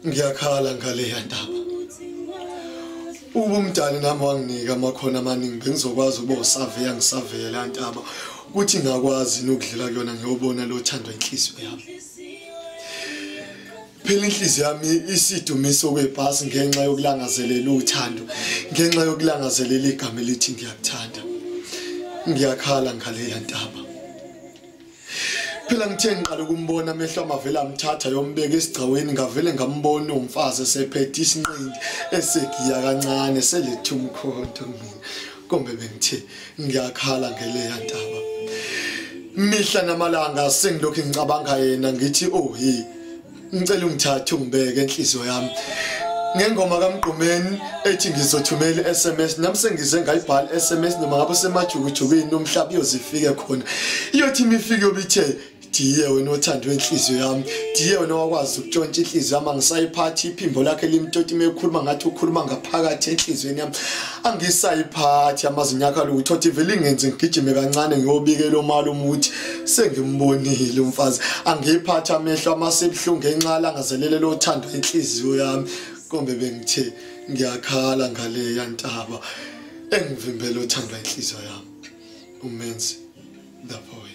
ngiyakhala ngale yandaba ubumdala nami wanginika amakhono amaningi bengizokwazi ukuba usaveya ngisaveya la ntaba ukuthi ngakwazi nokudlula kuyona ngiyobona lo thando enhliziyo yami phela inhliziyo yami isidumiso kwebhasi ngenxa yokulangazelela uthando ngenxa yokulangazelela igama elithi ngiyakuthanda ngiyakhala ngale yandaba phela ngithe ngiqala ukumbona amehlo amavela amthatha yombeka esigcaweni ngavele ngambona umfazi esephethe isinqindi esegiya kancane selethe umkhonto kombe bengithe ngiyakhala ngele yandaba mihla namalanga sengilokhu ngicabanga yena ngithi oh ngicela ungithathe ungibeke enhliziyo yami ngengoma kaMgqumeni ethi ngizothumela iSMS nami sengize ngayibhala iSMS noma ngabe semajukujukeni nomhlaba iyozifike khona iyothi imifike yobithe diye wena othando enhliziyo yami diye wena wakwazi ukutshontsha inhliziyo yami angisayiphathi iphimbo lakhe limtoti mekhuluma ngathi ukhuluma ngaphakathi enhlizweni yami angisayiphathi amazinyakalo uthothi vele ingenze ngigijime kancane ngiyobikela omalo umuthi sengimbonile umfazi angiphathi amehlo amasebhlungu ngenxa langazelele lo thando enhliziyo yami kombe bengithe ngiyakhala ngale yantaba engivimbela uthando enhliziyo yami umenzi the poet